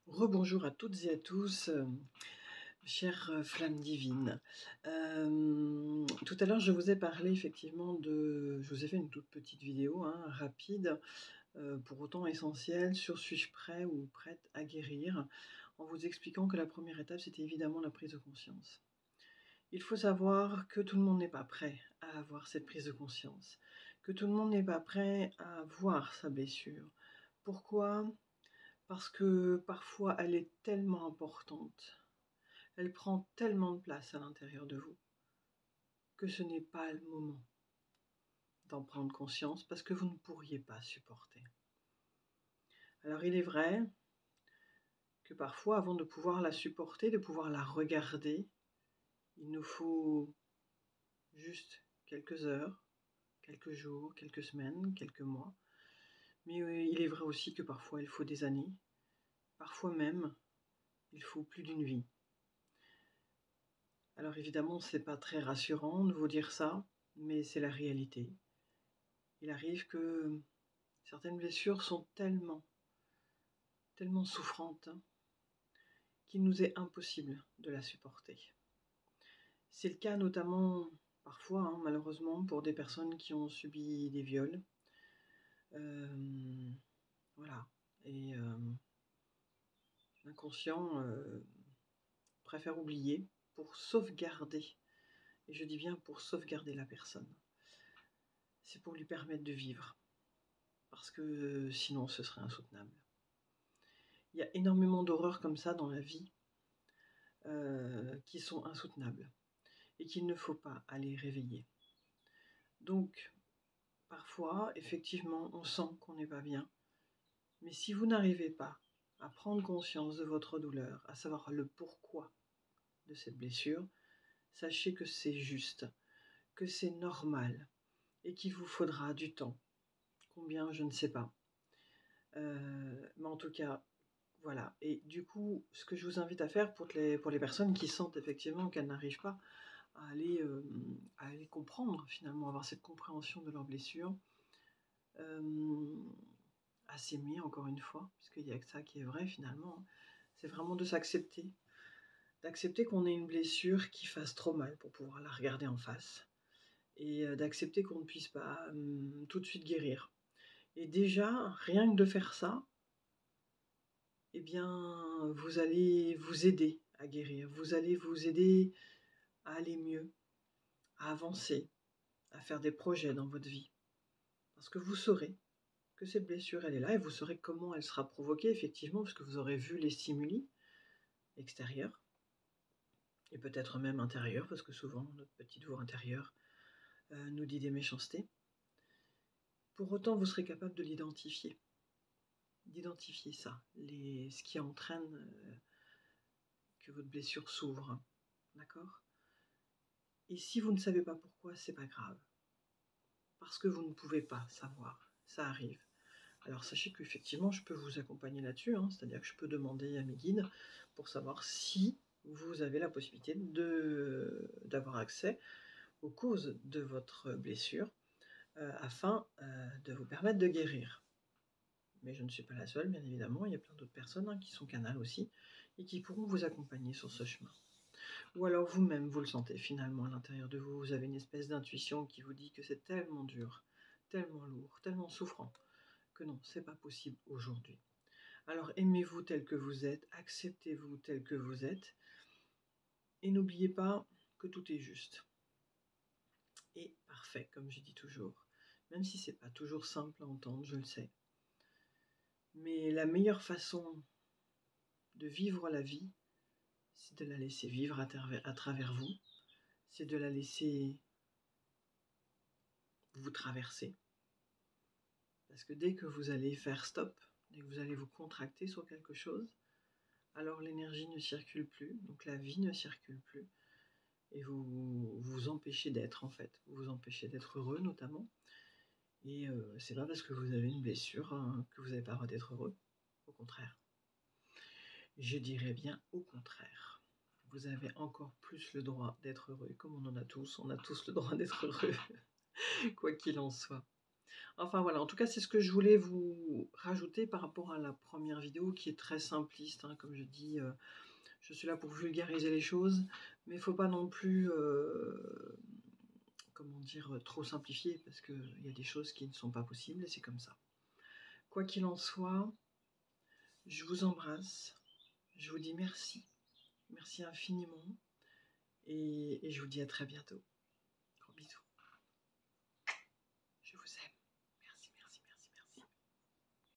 Rebonjour à toutes et à tous, chères flammes divines. Tout à l'heure, je vous ai parlé effectivement je vous ai fait une toute petite vidéo, hein, rapide, pour autant essentielle, sur suis-je prêt ou prête à guérir, en vous expliquant que la première étape, c'était évidemment la prise de conscience. Il faut savoir que tout le monde n'est pas prêt à avoir cette prise de conscience, que tout le monde n'est pas prêt à voir sa blessure. Pourquoi? Parce que parfois elle est tellement importante, elle prend tellement de place à l'intérieur de vous, que ce n'est pas le moment d'en prendre conscience parce que vous ne pourriez pas supporter. Alors il est vrai que parfois, avant de pouvoir la supporter, de pouvoir la regarder, il nous faut juste quelques heures, quelques jours, quelques semaines, quelques mois. Mais il est vrai aussi que parfois il faut des années, parfois même il faut plus d'une vie. Alors évidemment, c'est pas très rassurant de vous dire ça, mais c'est la réalité. Il arrive que certaines blessures sont tellement souffrantes, qu'il nous est impossible de la supporter. C'est le cas notamment, parfois, hein, malheureusement, pour des personnes qui ont subi des viols. Voilà. Et l'inconscient préfère oublier pour sauvegarder, et je dis bien pour sauvegarder la personne. C'est pour lui permettre de vivre, parce que sinon ce serait insoutenable. Il y a énormément d'horreurs comme ça dans la vie, qui sont insoutenables et qu'il ne faut pas aller réveiller. Donc, parfois, effectivement, on sent qu'on n'est pas bien, mais si vous n'arrivez pas à prendre conscience de votre douleur, à savoir le pourquoi de cette blessure, sachez que c'est juste, que c'est normal et qu'il vous faudra du temps. Combien, je ne sais pas. Mais en tout cas, voilà. Et du coup, ce que je vous invite à faire pour les personnes qui sentent effectivement qu'elles n'arrivent pas à aller comprendre, finalement, avoir cette compréhension de leurs blessures, à s'aimer, encore une fois, puisqu'il n'y a que ça qui est vrai, finalement, c'est vraiment de s'accepter. D'accepter qu'on ait une blessure qui fasse trop mal pour pouvoir la regarder en face. Et d'accepter qu'on ne puisse pas tout de suite guérir. Et déjà, rien que de faire ça, eh bien, vous allez vous aider à guérir. Vous allez vous aider à aller mieux, à avancer, à faire des projets dans votre vie. Parce que vous saurez que cette blessure, elle est là, et vous saurez comment elle sera provoquée, effectivement, parce que vous aurez vu les stimuli extérieurs, et peut-être même intérieurs, parce que souvent, notre petite voix intérieure nous dit des méchancetés. Pour autant, vous serez capable de l'identifier. D'identifier ça, ce qui entraîne que votre blessure s'ouvre, d'accord? Et si vous ne savez pas pourquoi, c'est pas grave. Parce que vous ne pouvez pas savoir, ça arrive. Alors sachez qu'effectivement, je peux vous accompagner là-dessus, hein, c'est-à-dire que je peux demander à mes guides pour savoir si vous avez la possibilité d'avoir accès aux causes de votre blessure, afin de vous permettre de guérir. Mais je ne suis pas la seule, bien évidemment, il y a plein d'autres personnes, hein, qui sont canales aussi, et qui pourront vous accompagner sur ce chemin. Ou alors vous-même, vous le sentez finalement à l'intérieur de vous, vous avez une espèce d'intuition qui vous dit que c'est tellement dur, tellement lourd, tellement souffrant, que non, c'est pas possible aujourd'hui. Alors aimez-vous tel que vous êtes, acceptez-vous tel que vous êtes, et n'oubliez pas que tout est juste. Et parfait, comme je dis toujours. Même si c'est pas toujours simple à entendre, je le sais. Mais la meilleure façon de vivre la vie, c'est de la laisser vivre à travers vous, c'est de la laisser vous traverser. Parce que dès que vous allez faire stop, dès que vous allez vous contracter sur quelque chose, alors l'énergie ne circule plus, donc la vie ne circule plus, et vous vous empêchez d'être, en fait. Vous vous empêchez d'être heureux, notamment. Et c'est pas parce que vous avez une blessure, hein, que vous n'avez pas le droit d'être heureux. Au contraire. Je dirais bien au contraire. Vous avez encore plus le droit d'être heureux, comme on en a tous le droit d'être heureux, quoi qu'il en soit. Enfin voilà, en tout cas, c'est ce que je voulais vous rajouter par rapport à la première vidéo qui est très simpliste, hein, comme je dis, je suis là pour vulgariser les choses, mais il faut pas non plus, comment dire? Trop simplifier parce qu'il y a des choses qui ne sont pas possibles et c'est comme ça. Quoi qu'il en soit, je vous embrasse, je vous dis merci, merci infiniment et je vous dis à très bientôt.